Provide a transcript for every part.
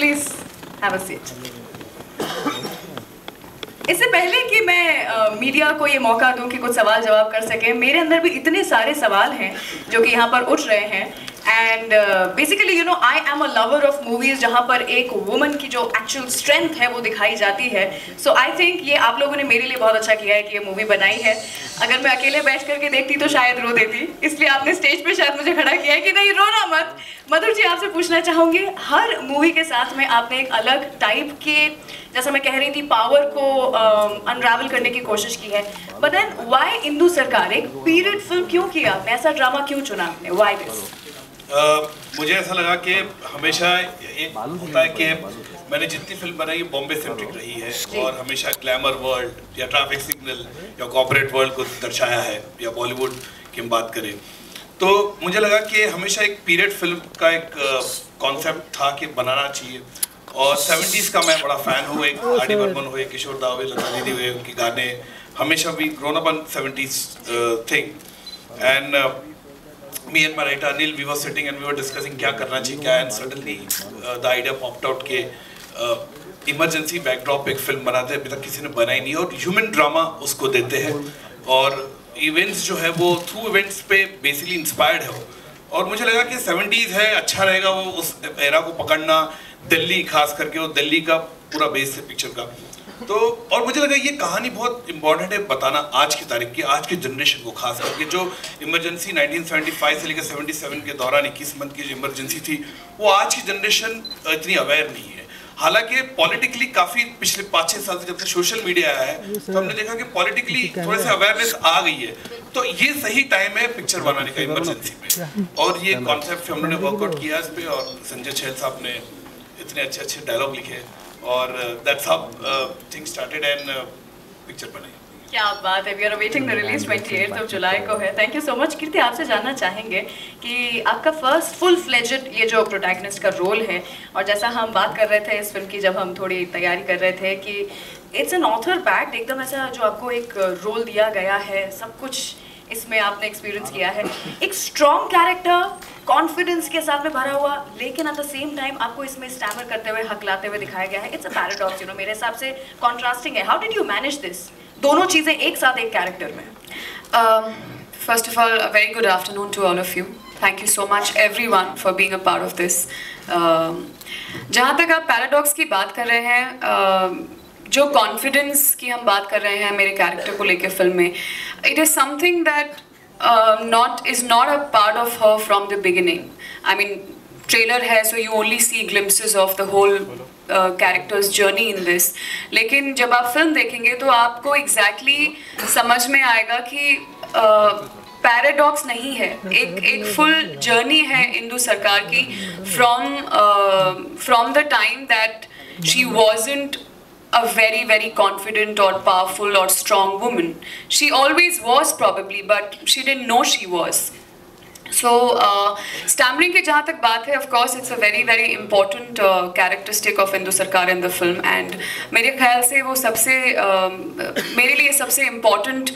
Please have a seat. इससे पहले कि मैं मीडिया को ये मौका दूं कि कुछ सवाल जवाब कर सके, मेरे अंदर भी इतने सारे सवाल हैं जो कि यहाँ पर उठ रहे हैं। And basically you know I am a lover of movies जहाँ पर एक वुमन की जो एक्चुअल स्ट्रेंथ है वो दिखाई जाती है। सो आई थिंक ये आप लोगों ने मेरे लिए बहुत अच्छा किया है कि ये मूवी बनाई है। अगर मैं अकेले बैठ करके देखती तो शायद रो देती, इसलिए आपने स्टेज पे शायद मुझे खड़ा किया है कि नहीं रोना मत। मधुर जी, आपसे पूछना चाहूँगी, हर मूवी के साथ में आपने एक अलग टाइप के, जैसा मैं कह रही थी, पावर को अनरावल करने की कोशिश की है। बट देन व्हाई इंदु सरकार, एक पीरियड फिल्म क्यों किया आपने, ऐसा ड्रामा क्यों चुना आपने, व्हाई दिस? मुझे ऐसा लगा कि हमेशा एक होता है कि मैंने जितनी फिल्म बनाई बॉम्बे सेंट्रिक रही है और हमेशा ग्लैमर वर्ल्ड या ट्रैफिक सिग्नल या कॉर्पोरेट वर्ल्ड को दर्शाया है, या बॉलीवुड की हम बात करें तो मुझे लगा कि हमेशा एक पीरियड फिल्म का एक कॉन्सेप्ट था कि बनाना चाहिए। और 70s का मैं बड़ा फ़ैन हूँ, एक आर डी बर्मन हुए, किशोर दा हुए, लता दीदी हुए, उनके गाने हमेशा भी grown up on 70s thing. And me and my writer Anil, we were sitting and we were discussing क्या करना चाहिए क्या, and suddenly the idea popped out के इमरजेंसी बैकड्रॉप एक फिल्म बनाते हैं, अभी तक किसी ने बनाई नहीं, और ह्यूमन ड्रामा उसको देते हैं और इवेंट्स जो है वो थ्रू इवेंट्स पे बेसिकली इंस्पायर्ड है। और मुझे लगा कि 70s है, अच्छा रहेगा वो उस एरा को पकड़ना, दिल्ली खास करके, वो दिल्ली का पूरा बेस है पिक्चर का। तो और मुझे लगा ये कहानी बहुत इंपॉर्टेंट है बताना आज की तारीख की, आज की जनरेशन को, खास करके जो इमरजेंसी 1975 से लेकर 77 के दौरान 21 मंथ की जो इमरजेंसी थी, वो आज की जनरेशन इतनी अवेयर नहीं है। हालांकि पॉलिटिकली काफ़ी पिछले 5-6 साल से जब से सोशल मीडिया आया है तो हमने देखा कि पॉलिटिकली थोड़े से अवेयरनेस आ गई है, तो ये सही टाइम है पिक्चर बनाने का इमरजेंसी में। और ये कॉन्सेप्ट हम लोगों ने वर्कआउट किया इस पर, और संजय छेल साहब ने इतने अच्छे अच्छे डायलॉग लिखे और that's how things started and picture बनी। क्या बात है। We are waiting the release 28 जुलाई को है। Thank you so much. Kirti, आपसे जानना चाहेंगे कि आपका फर्स्ट फुल फ्लेजेड ये जो प्रोटैगनिस्ट का रोल है, और जैसा हम बात कर रहे थे इस फिल्म की जब हम थोड़ी तैयारी कर रहे थे, कि इट्स एन ऑथर बैक्ड, एकदम ऐसा जो आपको एक रोल दिया गया है, सब कुछ इसमें आपने एक्सपीरियंस किया है, एक स्ट्रॉन्ग कैरेक्टर, कॉन्फिडेंस के साथ में भरा हुआ, लेकिन एट द सेम टाइम आपको इसमें स्टैमर करते हुए, हकलाते हुए दिखाया गया है। It's a paradox, you know, मेरे हिसाब से कॉन्ट्रास्टिंग है। How did you manage this, दोनों चीज़ें एक साथ एक कैरेक्टर में? First of all, a very good afternoon to all of you. Thank you so much everyone for being a part of this. जहाँ तक आप पैराडॉक्स की बात कर रहे हैं, जो कॉन्फिडेंस की हम बात कर रहे हैं मेरे कैरेक्टर को लेकर फिल्म में, it is something that is not a part of her from the beginning. I mean, trailer है, so you only see glimpses of the whole character's journey in this. लेकिन जब आप फिल्म देखेंगे तो आपको exactly समझ में आएगा कि पैराडॉक्स नहीं है, एक फुल जर्नी है इंदु सरकार की from the time that she wasn't a very confident or powerful or strong woman. She always was probably, but she didn't know she was. So stammering की जहाँ तक बात है, of course it's a very important characteristic of Indu सरकार in the film, and मेरे ख्याल से वो सबसे मेरे लिए सबसे important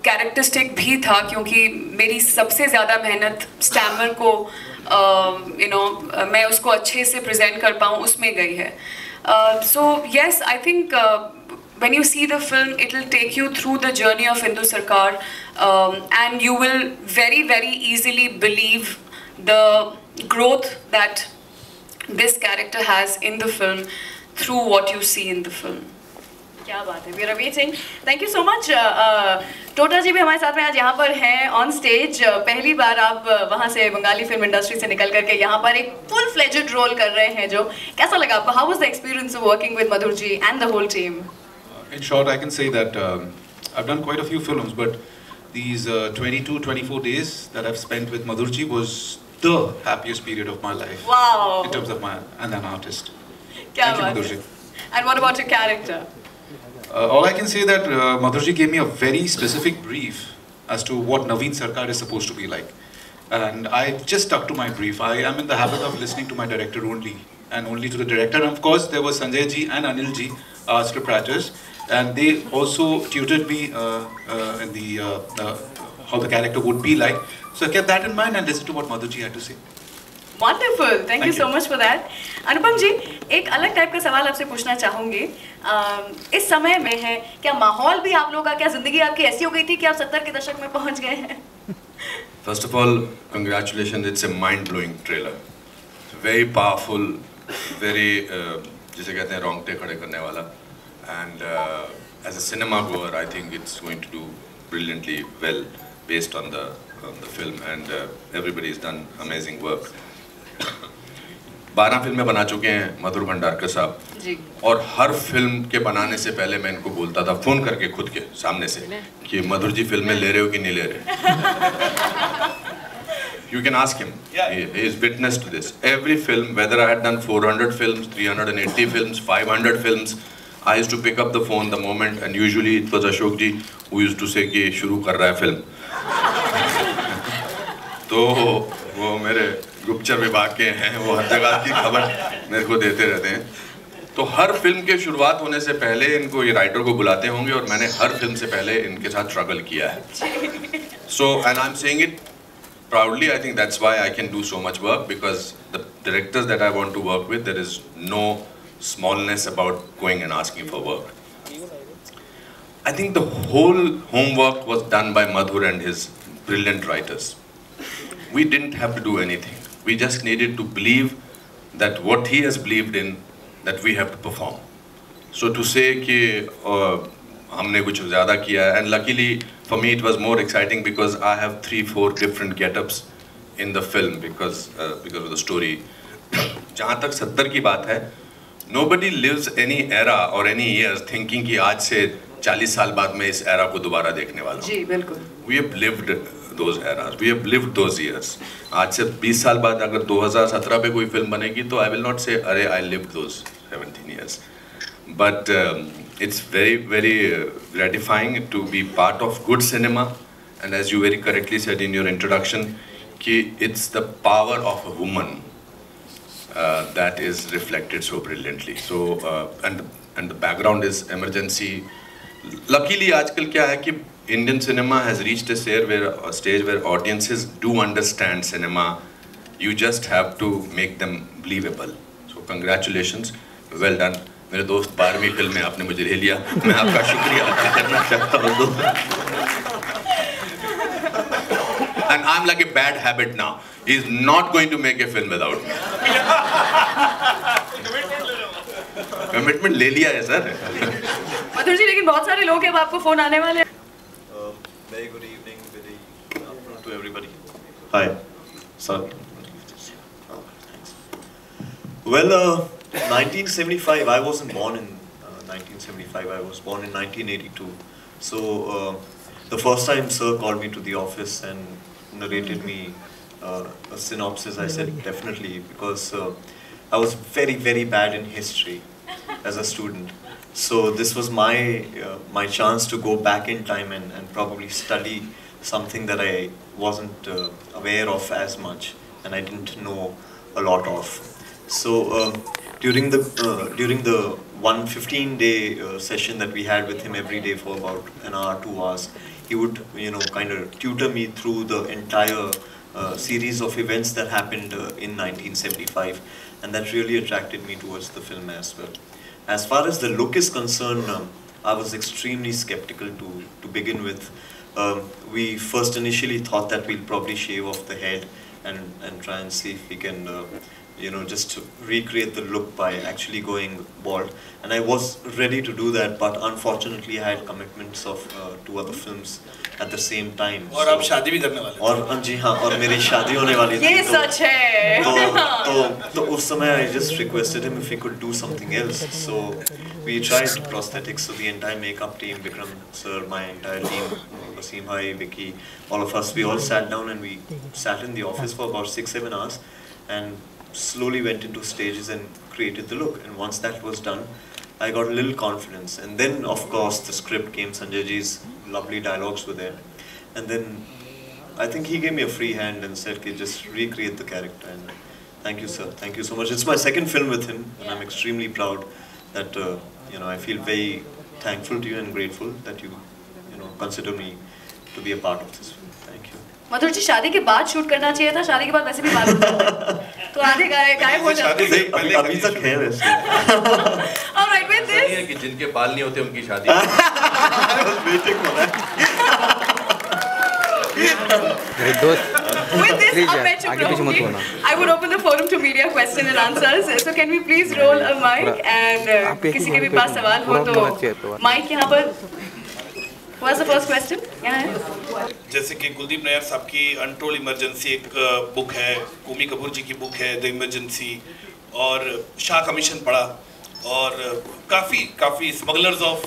characteristic भी था, क्योंकि मेरी सबसे ज़्यादा मेहनत स्टैमर को मैं उसको अच्छे से प्रेजेंट कर पाऊँ उसमें गई है। So yes, I think when you see the film, it will take you through the journey of Indu Sarkar, and you will very easily believe the growth that this character has in the film through what you see in the film. क्या बात है। We are waiting. Thank you so much. Tota ji भी हमारे साथ में आज यहाँ पर हैं ऑन स्टेज। पहली बार आप वहाँ से बंगाली फिल्म इंडस्ट्री से निकल करके यहाँ पर एक फुल फ्लेजेड रोल कर रहे हैं, जो कैसा लगा आपको? How was the experience of working with Madhur ji and the whole team? In short, I can say that I've done quite a few films, but these 22-24 days that I've spent with Madhur ji was the happiest period of my life. Wow. In terms of my and an artist. क्या Thank you, बात Madhur है। ji. And what about your character? All I can say that Madhur ji gave me a very specific brief as to what Naveen Sarkar is supposed to be like. And I just stuck to my brief. I am in the habit of listening to my director only, and only to the director. And of course, there was Sanjay ji and Anil ji, our script writers, and they also tutored me in the how the character would be like. So I kept that in mind and listened to what Madhur ji had to say. Wonderful. Thank you so you. much for that. अनुपम जी, एक अलग type का सवाल आपसे पूछना चाहूंगी. इस समय में है, क्या माहौल भी आप लोगों का, क्या जिंदगी आपकी ऐसी हो गई थी कि आप 70 के दशक में पहुंच गए हैं? First of all, congratulations. It's a mind-blowing trailer. Very powerful, very जिसे कहते हैं रोंगटे खड़े करने वाला. And as a cinema goer, I think it's going to do brilliantly well based on the film, and everybody's done amazing work. 12 फिल्में बना चुके हैं मधुर भंडारकर साहब जी. और हर फिल्म के बनाने से पहले मैं इनको बोलता था फोन करके खुद के सामने से कि मधुर जी फिल्में ले रहे हो कि नहीं ले रहे. You can ask him. Yeah. He is witness to this. Every film, whether I had done 400 films, 380 films, 500 films, I used to pick up the phone the moment, and usually it was Ashok ji who used to say कि शुरू कर रहा है film. तो वो मेरे गुप्तचर विभाग के हैं, वो हर जगह की खबर मेरे को देते रहते हैं. तो हर फिल्म के शुरुआत होने से पहले इनको ये राइटर को बुलाते होंगे और मैंने हर फिल्म से पहले इनके साथ स्ट्रगल किया है. So and I'm saying it proudly. I think that's why I can do so much work, because the directors that I want to work with, there is no smallness about going and asking for work. I think the whole homework was done by Madhur and his brilliant writers. We didn't have to do anything. We just needed to believe that what he has believed in, that we have to perform. So to say कि हमने कुछ ज़्यादा किया है, and luckily for me it was more exciting because I have 3-4 different get-ups in the film because of the story. जहाँ तक 70 की बात है, nobody lives any era or any years thinking कि आज से 40 साल बाद मैं इस era को दोबारा देखने वाला हूँ. जी बिल्कुल. We have lived those eras. We have lived those years. आज से 20 साल बाद अगर 2017 पे कोई फिल्म बनेगी तो I will not say अरे I lived those 17 years. But it's very, very gratifying to be part of good cinema. And as you very correctly said in your introduction, कि it's the power of a woman that is reflected so brilliantly. So and the background is emergency. Luckily आजकल क्या है कि Indian cinema has reached a stage where audiences do understand cinema. You just have to make them believable. So congratulations, well done. मेरे दोस्त 12वीं film में आपने मुझे ले लिया, मैं आपका शुक्रिया अदा करना चाहता हूँ. And I'm like a bad habit now. He's not going to make a film without me. Commitment ले लिया है सर. मधुर जी, लेकिन बहुत सारे लोग हैं, अब आपको फोन आने वाले हैं. Very good evening, very good afternoon to everybody. Hi, sorry. Well, 1975, I wasn't born in 1975, I was born in 1982. So, the first time Sir called me to the office and narrated me a synopsis, I said definitely, because I was very, very bad in history as a student. So this was my chance to go back in time and probably study something that I wasn't aware of as much, and I didn't know a lot of. So during the 115-day session that we had with him every day for about an hour, 2 hours, he would kind of tutor me through the entire series of events that happened in 1975, and that really attracted me towards the film as well. As far as the look is concerned, I was extremely skeptical to begin with. We first initially thought that we'll probably shave off the head and try and see if we can just recreate the look by actually going bald. And I was ready to do that, but unfortunately I had commitments of 2 other films at the same time. और आप शादी भी करने वाले. और जी हाँ, और मेरी शादी होने वाली थी. ये सच है. तो उस समय I just requested him if he could do something else. So we tried prosthetics. So the entire makeup team, Vikram sir, my entire team, Wasim bhai, Vicky, all of us, we all sat down and we sat in the office for about 6-7 hours and slowly went into stages and created the look. And once that was done, I got a little confidence. And then, of course, the script came. Sanjay ji's lovely dialogues were there. And then I think he gave me a free hand and said, okay, just recreate the character. And thank you, sir. Thank you so much. It's my second film with him, and I'm extremely proud that I feel very thankful to you and grateful that you consider me to be a part of this film. Thank you. मधुर जी शादी के बाद shoot करना चाहिए था, शादी के बाद वैसे भी बाल होता है, तो आधे गायब हो जाते हैं। अभी तक है वैसे। Alright, with this, कि जिनके बाल नहीं होते उनकी शादी। with this, अब मैं चुप रहूंगी। I would open the forum to media question and answers. So can we please roll a mic and किसी के भी पास सवाल हो तो mic यहाँ पर। What's the first question? यहाँ है। जैसे कि कुलदीप नैयर साहब की अनटोल्ड इमरजेंसी एक बुक है, कुमी कपूर जी की बुक है द इमरजेंसी, और शाह कमीशन पढ़ा, और काफ़ी स्मगलर्स ऑफ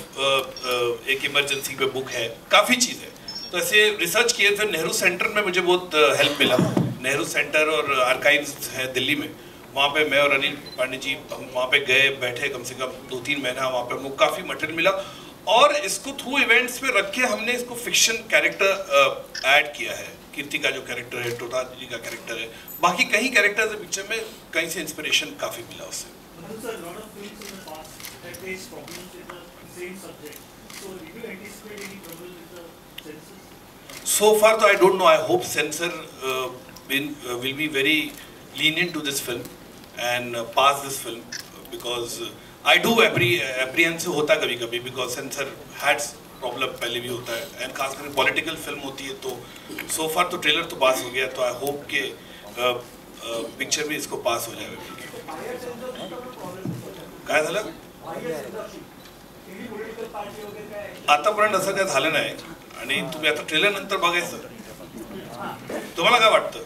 एक इमरजेंसी पे बुक है, काफ़ी चीज़ है। तो ऐसे रिसर्च किए थे। नेहरू सेंटर में मुझे बहुत हेल्प मिला। नेहरू सेंटर और आर्काइव्स है दिल्ली में, वहाँ पे मैं और अनिल पांडे जी वहाँ पे गए, बैठे कम से कम 2-3 महीना वहाँ पे, हमको काफ़ी मटेरियल मिला, और इसको थ्रू इवेंट्स पे रख के हमने इसको फिक्शन कैरेक्टर ऐड किया है। कीर्ति का जो कैरेक्टर है, टोटा जी का कैरेक्टर है, बाकी कई कैरेक्टर्स है पिक्चर में, कहीं से इंस्पिरेशन काफ़ी मिला उससे। So far, though, I don't know. I hope censor will be very lenient to this film and pass this film, because I do apprehensive होता है कभी-कभी, because censor has problem पहले भी होता है, and खास करके पॉलिटिकल फिल्म होती है। तो so far तो ट्रेलर तो पास हो गया, तो I hope के पिक्चर भी इसको पास हो जाए। काय झालं? आतापर्यंत असं काय झालं नाही, आणि तुम्ही आता ट्रेलर नंतर बघायचं। तुम्हाला काय वाटतं?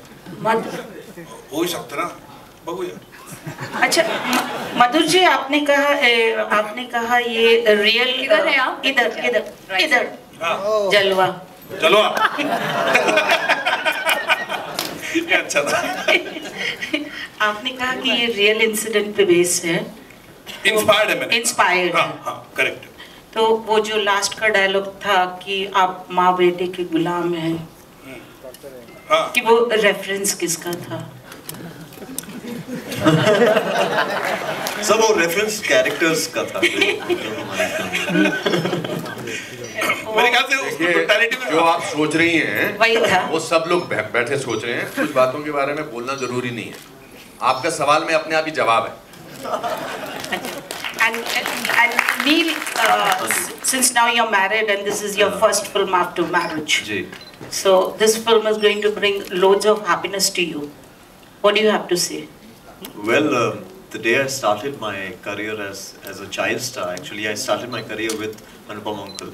होऊ शकतं ना, बघूया। अच्छा मधुर जी, आपने कहा ये रियल इधर है आप? इधर जलवा ये अच्छा था। आपने कहा कि ये रियल इंसिडेंट पे बेस है, इंस्पायर्ड है मैंने। इंस्पायर्ड। हाँ, करेक्ट। तो वो जो लास्ट का डायलॉग था कि आप माँ बेटे के गुलाम हैं, हाँ, कि वो रेफरेंस किसका था? सब वो रेफरेंस कैरेक्टर्स का था। मेरे ख्याल से उसको टोटलिटी में जो आप सोच रही हैं वही था। वो सब लोग बैठे सोच रहे हैं। कुछ बातों के बारे में बोलना जरूरी नहीं है। आपका सवाल में अपने आप ही जवाब है। And Neil, since now you're married and this is your first film after marriage, so this film is going to bring loads of happiness to you. What do you have to say? Well, the day I started my career as a child star, actually I started my career with Anupam Uncle.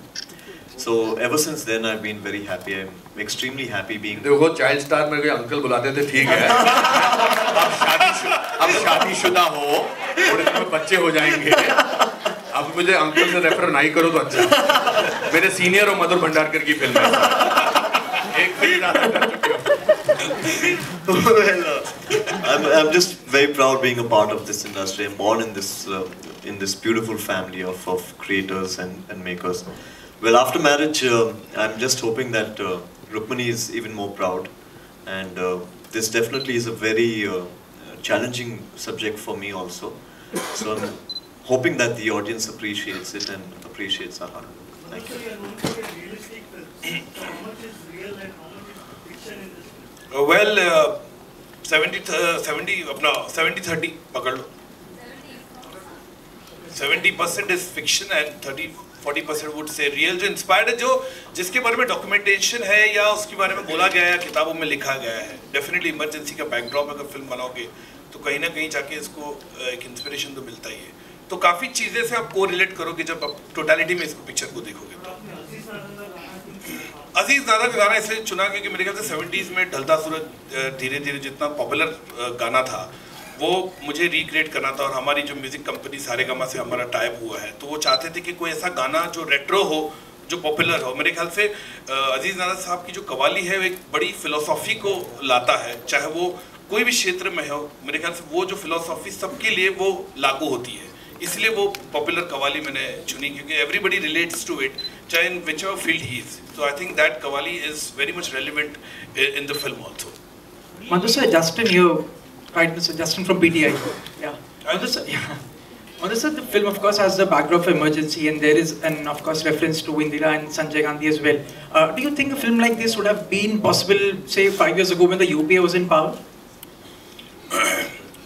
So ever since then I've been very happy. I'm extremely happy being. देखो child star में कोई uncle बुलाते थे, ठीक है। अब शादीशुदा हो, थोड़े दिन में बच्चे हो जाएंगे। अब मुझे अंकल से रेफर नहीं करो तो अच्छा। मेरे सीनियर और मधुर भंडारकर की फिल्म है। एक फिल्म कर चुके हो। Well, I'm just very proud being a part of this industry. I'm born in this beautiful family of creators and makers. Well, after marriage, I'm just hoping that Rukmini is even more proud, and this definitely is a very challenging subject for me also. So I'm hoping that the audience appreciates it and appreciates our hard work. Thank you. Well, 70-30 पकड़ लो। 70% is fiction and 30-40% would say real, जो inspired है, जो जिसके बारे में documentation है या उसके बारे में बोला गया है, किताबों में लिखा गया है। डेफिनेटली इमरजेंसी का बैकड्रॉप अगर फिल्म बनाओगे तो कहीं ना कहीं जाके इसको एक इंस्पिरेशन तो मिलता ही है। तो काफ़ी चीज़ें से आप को रिलेट करोगे जब आप टोटलिटी में इसको पिक्चर को देखोगे। तो अजीज दादा का गाना इसलिए चुना क्योंकि मेरे ख्याल से 70s में ढलता सूरज धीरे धीरे जितना पॉपुलर गाना था वो मुझे रिक्रिएट करना था, और हमारी जो म्यूजिक कंपनी सारेगामा से हमारा टाइप हुआ है, तो वो चाहते थे कि कोई ऐसा गाना जो रेट्रो हो, जो पॉपुलर हो। मेरे ख्याल से अजीज दादा साहब की जो कवाली है वो एक बड़ी फिलोसॉफी को लाता है, चाहे वो कोई भी क्षेत्र में हो। मेरे ख्याल से वो जो फिलोसॉफी सबके लिए वो लागू होती है, इसलिए वो पॉपुलर कवाली मैंने चुनी क्योंकि एवरीबडी रिलेट्स टू इट, चाहे in whichever field he is. So I think that qawwali is very much relevant in the film also. Madhu sir, Justin here, right? Mr. Justin from PTI. Yeah. Madhu sir, yeah. On this, the film of course has the backdrop of emergency, and there is an of course reference to Indira and Sanjay Gandhi as well. Do you think a film like this would have been possible, say 5 years ago when the UPA was in power?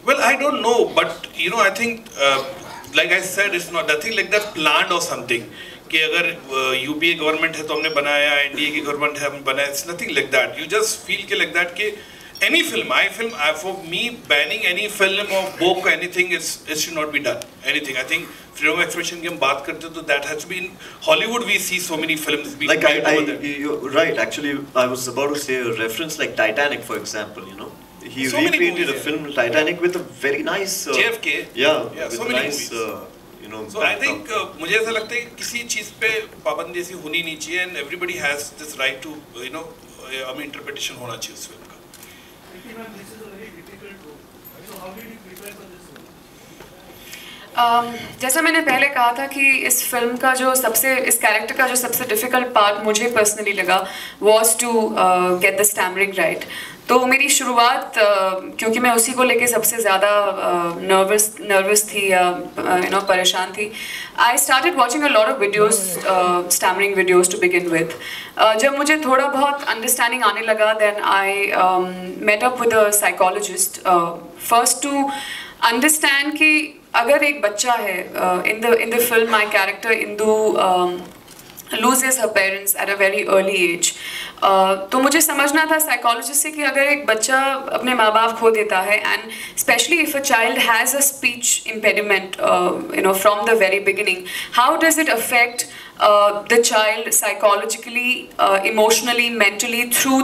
Well, I don't know, but you know, I think like I said, it's not nothing like that planned or something. कि अगर UPA government है तो हमने बनाया, NDA की government है हमने बनाया. It's nothing like that. You just feel के like that कि any film, for me, banning any film or book or anything, it should not be done. Anything. I think freedom of expression की हम बात करते हैं तो that has to be in Hollywood. We see so many films being made over there. You're right. Actually, I was about to say a reference like Titanic, for example. You know, he So many recreated movies, a film Titanic with a very nice JFK. Yeah, Yeah, with so a many nice. movies. You know. So I think मुझे ऐसा लगता है कि किसी चीज़ पे पाबंदी ऐसी होनी नहीं चाहिए, and everybody has this right to हमें interpretation होना चाहिए उस film का. जैसा मैंने पहले कहा था कि इस फिल्म का जो इस कैरेक्टर का जो सबसे डिफ़िकल्ट पार्ट मुझे पर्सनली लगा was to get the stammering right. तो मेरी शुरुआत क्योंकि मैं उसी को लेके सबसे ज़्यादा नर्वस थी या परेशान थी, I started watching a lot of videos, stammering videos to begin with. जब मुझे थोड़ा बहुत understanding आने लगा, then I met up with a psychologist first to understand कि अगर एक बच्चा है in the film my character Indu loses her parents at a very early age. तो मुझे समझना था साइकोलॉजिस्ट से कि अगर एक बच्चा अपने माँ बाप खो देता है, and specially if a child has a speech impediment from the very beginning, how does it affect the child psychologically, emotionally, mentally through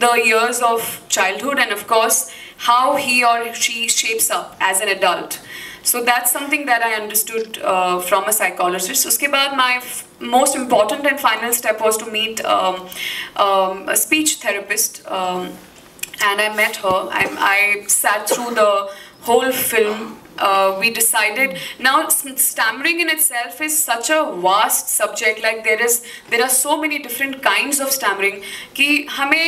the years of childhood, and of course how he or she shapes up as an adult. So that's something that I understood from a psychologist. Uske baad my most important and final step was to meet a speech therapist, and I met her. I sat through the whole film. We decided, now stammering in itself is such a vast subject, like there are so many different kinds of stammering कि हमें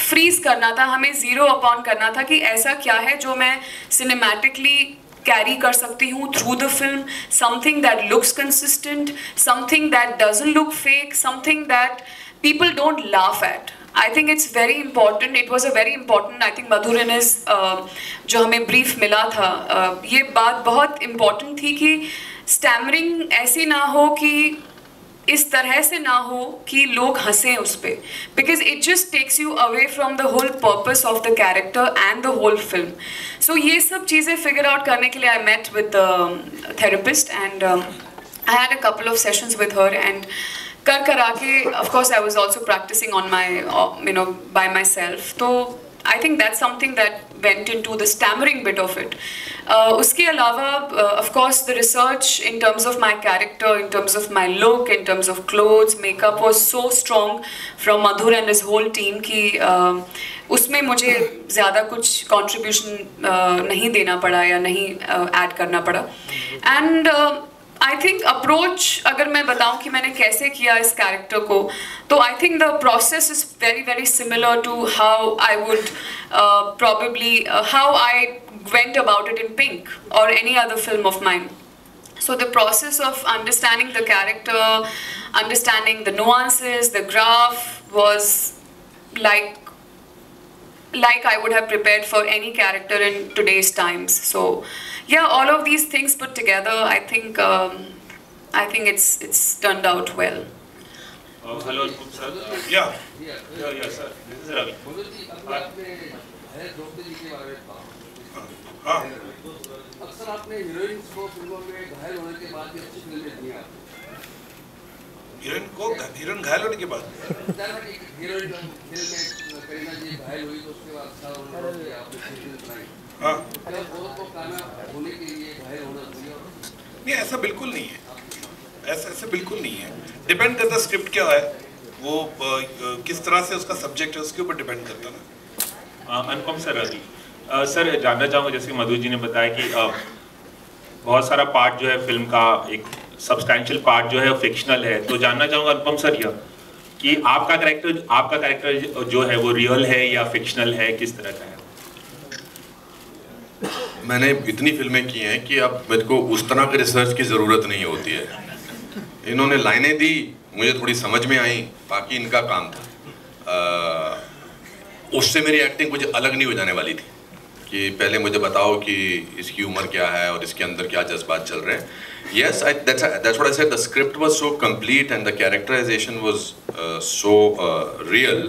freeze करना था, हमें zero upon करना था कि ऐसा क्या है जो मैं cinematically carry कर सकती हूँ through the film, something that looks consistent, something that doesn't look fake, something that people don't laugh at. I think it's very important. It was a very important. I think Madhur in his जो हमें brief मिला था, ये बात बहुत important थी कि stammering ऐसी ना हो कि इस तरह से ना हो कि लोग हंसें उस पे, because it just takes you away from the whole purpose of the character and the whole film. So ये सब चीज़ें figure out करने के लिए I met with the therapist, and I had a couple of sessions with her, and कर आके of course I was also practicing on my by myself. तो I think that's something that went into the stammering bit of it. उसके अलावा of course the research in terms of my character, in terms of my look, in terms of clothes, makeup was so strong from Madhur and his whole team कि उसमें मुझे ज़्यादा कुछ contribution नहीं देना पड़ा या नहीं add करना पड़ा. And I think approach, अगर मैं बताऊं कि मैंने कैसे किया इस character को, तो I think the process is very very similar to how I would probably how I went about it in Pink or any other film of mine. So the process of understanding the character, understanding the nuances, the graph was like I would have prepared for any character in today's times. So yeah, all of these things put together, I think it's turned out well. Hello, sir. Yeah, sir. This is Ravi. हाँ. अक्सर आपने heroines को फिल्मों में घायल होने के बाद भी अच्छी फिल्में दी हैं. हीरोइन घायल होने के बाद? हीरोइन फिल्म में करीना जी घायल हुई तो उसके बाद अच्छा उन्होंने आपने फिल्म बनाई. हाँ. तो कामयाब होने के लिए घायल होना चाहिए? नहीं, ऐसा बिल्कुल नहीं है. ऐसा बिल्कुल नहीं है. डिपेंड करता स्क्रिप्ट क्या है, वो किस तरह से उसका सब्जेक्ट है, उसके ऊपर डिपेंड करता ना. अनुपम सर, रवि सर, जानना चाहूँगा जैसे मधु जी ने बताया कि बहुत सारा पार्ट जो है फिल्म का, एक सब्सटैंशियल पार्ट जो है फिक्शनल है, तो जानना चाहूँगा अनुपम सर यह कि आपका कैरेक्टर जो है वो रियल है या फिक्शनल है, किस तरह का है? मैंने इतनी फिल्में की हैं कि अब मेरे को उस तरह के रिसर्च की ज़रूरत नहीं होती है। इन्होंने लाइनें दी, मुझे थोड़ी समझ में आई, बाकी इनका काम था। उससे मेरी एक्टिंग कुछ अलग नहीं हो जाने वाली थी कि पहले मुझे बताओ कि इसकी उम्र क्या है और इसके अंदर क्या जज्बात चल रहे हैं। Yes, that's what I said. The script was so complete and the characterization was so real.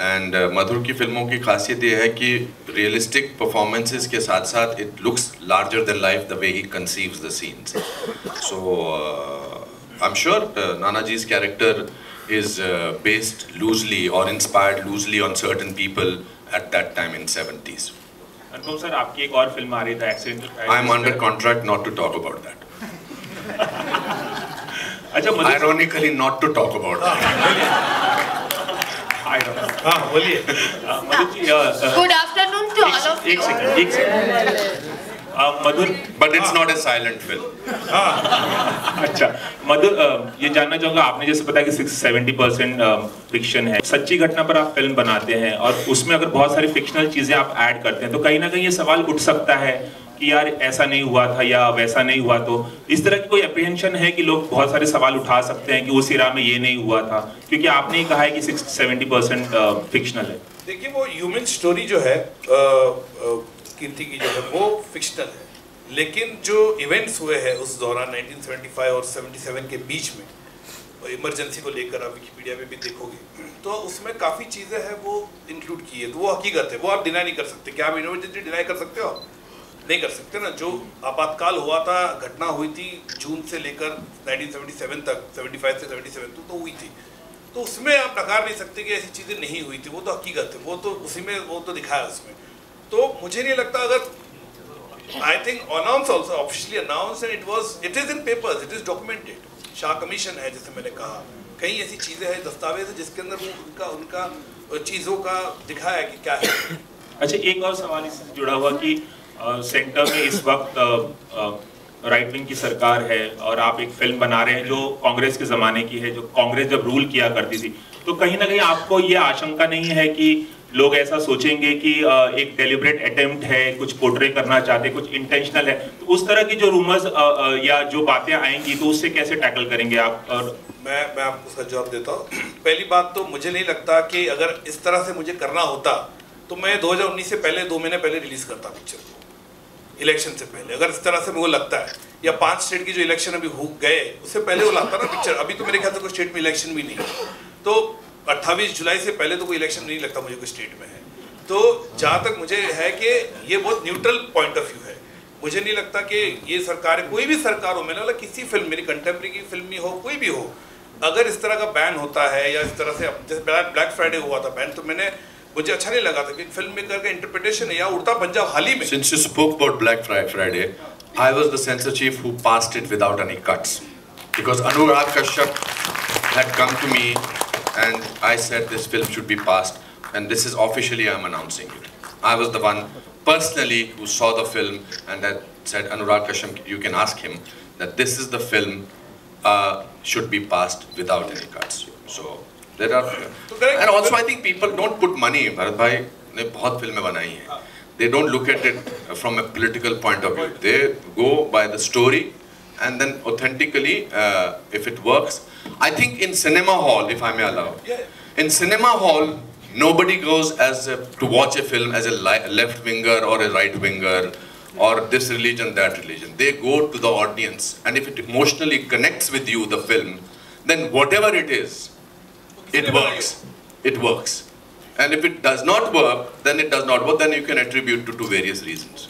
And मधुर की फिल्मों की खासियत ये है कि realistic performances के साथ साथ it looks larger than life the way he conceives the scenes. So I'm sure Nana ji's character is based loosely or inspired loosely on certain people at that time in 70s. Anupam sir, आपकी एक और film आ रही है accidental. I'm under contract not to talk about that. अच्छा, ironically not to talk about that. हाँ बोलिए। Good afternoon to all of you. एक second. Madhur, but it's not a silent film. अच्छा मधुर, ये जानना चाहूँगा, आपने जैसे बताया कि 70% फिक्शन है, सच्ची घटना पर आप फिल्म बनाते हैं और उसमें अगर बहुत सारी फिक्शनल चीजें आप ऐड करते हैं तो कहीं ना कहीं ये सवाल उठ सकता है कि यार ऐसा नहीं हुआ था या वैसा नहीं हुआ। तो इस तरह की कोई अप्रीहेंशन है कि लोग बहुत सारे सवाल उठा सकते हैं कि उस इरा में ये नहीं हुआ था, क्योंकि आपने ही कहा है कि 70% फिक्शनल है। देखिए, वो ह्यूमन स्टोरी जो है कीर्ति की जो है वो फिक्शनल है, लेकिन जो इवेंट्स हुए हैं उस दौरान 1975 और 77 के बीच में, इमरजेंसी को लेकर आप विकिपीडिया में भी देखोगे तो उसमें काफ़ी चीज़ें हैं वो इंक्लूड की है, तो वो हकीकत है, वो आप डिनाई नहीं कर सकते। क्या आप इमरजेंसी डिनाई कर सकते हो? नहीं कर सकते ना। जो आपातकाल हुआ था, घटना हुई थी जून से लेकर 1977 तक, 75 से 77 तक तो हुई थी, तो उसमें आप नकार नहीं सकते कि ऐसी चीज़ें नहीं हुई थी। वो तो हकीकत है, वो तो उसी में वो तो दिखाया उसमें। तो मुझे नहीं लगता, अगर I think announce also officially announce and it is in papers, it is documented. Shah commission है, जैसे मैंने कहा, कई ऐसी चीज़ें हैं, दस्तावेज है जिसके अंदर वो उनका चीज़ों का दिखाया है कि क्या है। अच्छा, एक और सवाल इससे जुड़ा हुआ कि सेंटर में इस वक्त राइट विंग की सरकार है और आप एक फिल्म बना रहे हैं जो कांग्रेस के ज़माने की है, जो कांग्रेस जब रूल किया करती थी, तो कहीं ना कहीं आपको ये आशंका नहीं है कि लोग ऐसा सोचेंगे कि एक डेलिब्रेट अटेम्प्ट है, कुछ पोर्ट्रे करना चाहते, कुछ इंटेंशनल है, तो उस तरह की जो रूमर्स या जो बातें आएंगी तो उससे कैसे टैकल करेंगे आप? और मैं आपको उसका जवाब देता हूँ। पहली बात तो मुझे नहीं लगता कि अगर इस तरह से मुझे करना होता तो मैं 2019 से पहले 2 महीने पहले रिलीज करता पिक्चर को, इलेक्शन से पहले। अगर इस तरह से मुझे लगता है, या 5 स्टेट की जो इलेक्शन अभी हो गए उससे पहले वो लाता ना पिक्चर। अभी तो मेरे ख्याल से कोई स्टेट में इलेक्शन भी नहीं है, तो 28 जुलाई से पहले तो कोई इलेक्शन नहीं लगता मुझे कोई स्टेट में है। तो जहाँ तक मुझे है कि ये बहुत न्यूट्रल पॉइंट ऑफ व्यू है। मुझे नहीं लगता कि ये सरकार, कोई भी सरकार हो, मैंने बोला किसी फिल्म, मेरी कंटेम्प्रेरी की फिल्म में हो, कोई भी हो, अगर इस तरह का बैन होता है या इस तरह से, जैसे ब्लैक फ्राइडे हुआ था बैन, तो मुझे अच्छा नहीं लगा था कि फिल्म मेकर का इंटरप्रिटेशन है, या उड़ता पंजाब हाल ही में। Since you spoke about Black Friday, I was the censor chief who passed it without any cuts, because Anurag Kashyap had come to me and I said this film should be passed, and this is officially I'm announcing it. I was the one personally who saw the film and that said, Anurag Kashyap, you can ask him that this is the film should be passed without any cuts. So there are, and also I think people don't put money. Bharat bhai ने बहुत फिल्में बनाई हैं. They don't look at it from a political point of view. They go by the story, and then authentically, if it works. I think in cinema hall, if I may allow, in cinema hall, nobody goes to watch a film as a left winger or a right winger, or this religion, that religion. They go to the audience, and if it emotionally connects with you, the film, then whatever it is, it works. It works. And if it does not work, then it does not work. Then you can attribute to various reasons.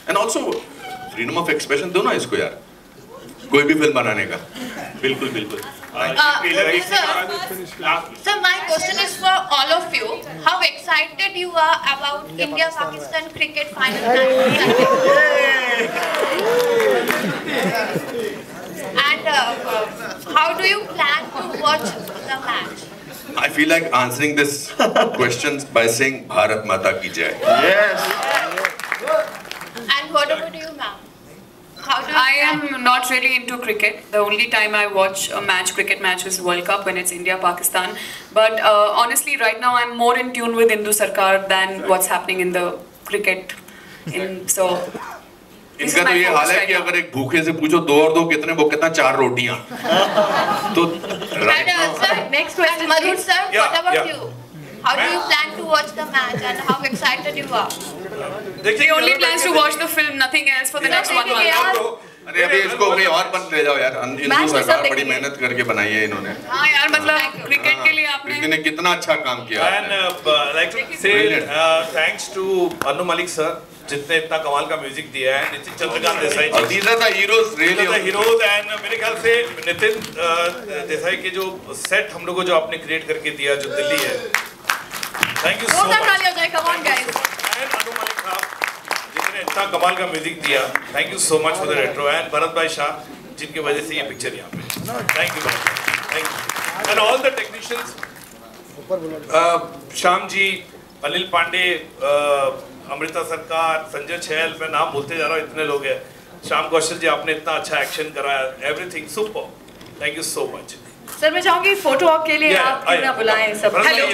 And also, freedom of expression दो ना इसको यार, कोई भी film बनाने का। बिल्कुल बिल्कुल। Sir, my question is for all of you. How excited you are about India-Pakistan cricket final match? And how do you plan to watch the match? I feel like answering this questions by saying Bharat Mata Ki Jai. Yes. And what about you, ma'am? I am not really into cricket. The only time I watch a cricket match is World Cup when it's India-Pakistan. But honestly, right now I'm more in tune with Hindu Sarkar than what's happening in the cricket So इनका तो ये हाल है कि अगर एक भूखे से पूछो 2 और 2 कितने, वो कहता 4 रोटियां। तो next question, Madhur sir, what about you? How do you plan to watch the match and how excited you are? He only plans to watch the film, nothing else for the next 1 month. अरे अभी इसको कहीं और बंद ले जाओ यार, हिंदू सरकार बड़ी मेहनत करके बनाई है इन्होंने। हाँ यार, मतलब क्रिकेट के लिए आपने इन्होंने कितना अच्छा काम किया। And like to say thanks to Anu Malik sir, जितने इतना कमाल का म्यूजिक दिया है, नितिन चंद्रकांत देसाई जी। These are the heroes really. The heroes and मेरे ख्याल से नितिन देसाई के जो सेट हम लोगों को जो आपने क्रिएट करके दिया जो दिल्ली है, thank you so much. Come on guys. And Anu Malik साहब जिन्होंने इतना कमाल का म्यूजिक दिया, thank you so much for the retro. And Bharat भाई शाह जिनकी वजह से ये पिक्चर यहाँ पे, thank you, thank you. And all the technicians, Shyam ji, Anil Pandey, Amrita Sarkar, Sanjay छैल, मैं नाम बोलते जा रहा हूँ, इतने लोग हैं। श्याम कौशल जी, आपने इतना अच्छा एक्शन कराया, everything super, thank you so much. Sir मैं चाहूंगी फोटो ऑप के लिए आप क्यों ना बुलाएं सब। हेलो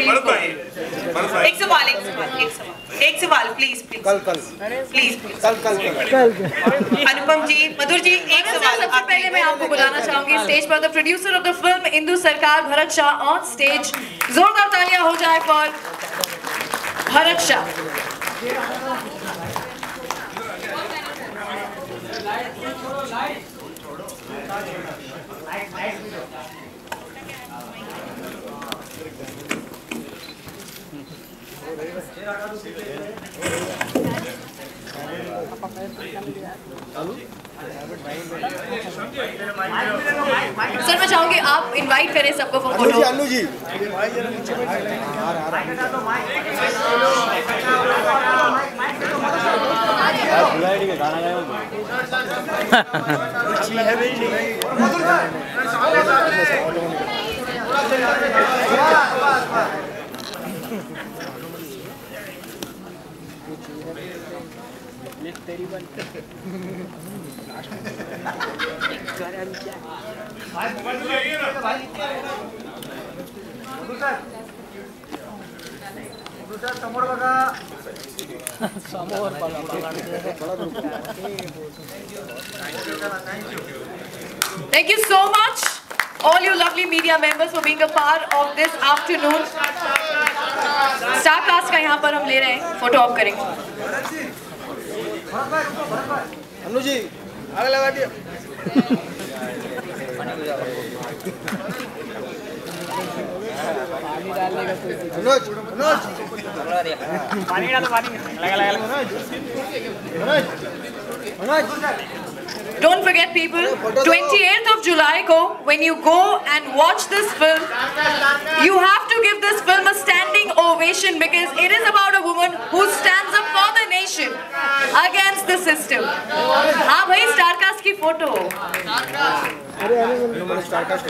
एक सवाल प्लीज अनुपम जी, मधुर जी, एक सवाल। सबसे पहले मैं आपको बुलाना चाहूंगी स्टेज पर the producer of the film Indu सरकार, भरत शाह ऑन स्टेज। जोरदार तालियां हो जाए फॉर भरत शाह। सर मैं चाहूंगी आप इनवाइट करें सबको फॉर फोटो। अनु जी समोर बघा Thank you so much, all you lovely media members, for being a part of this afternoon. Star cast का यहाँ पर हम ले रहे हैं, फोटो ऑफ करेंगे। अनु जी आगे लगा दिया। पानी डालने का कोई मनोज पानी डालो, पानी लगा Manoj. Don't forget people, 28th of July को when you go and watch this film, you have to give this film a standing ovation because it is about a woman who stands up for the nation against the system. हाँ भाई, star cast की photo. अरे star cast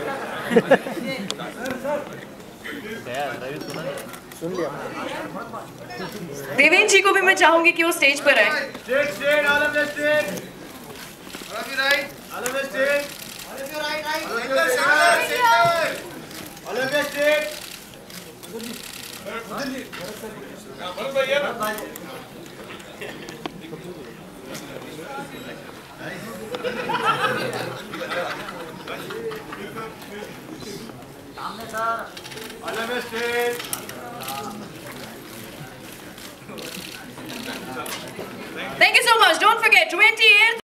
सुन लिया। देवेंद्र जी को भी मैं चाहूंगी कि वो स्टेज पर आए। Thank you so much. Don't forget 28th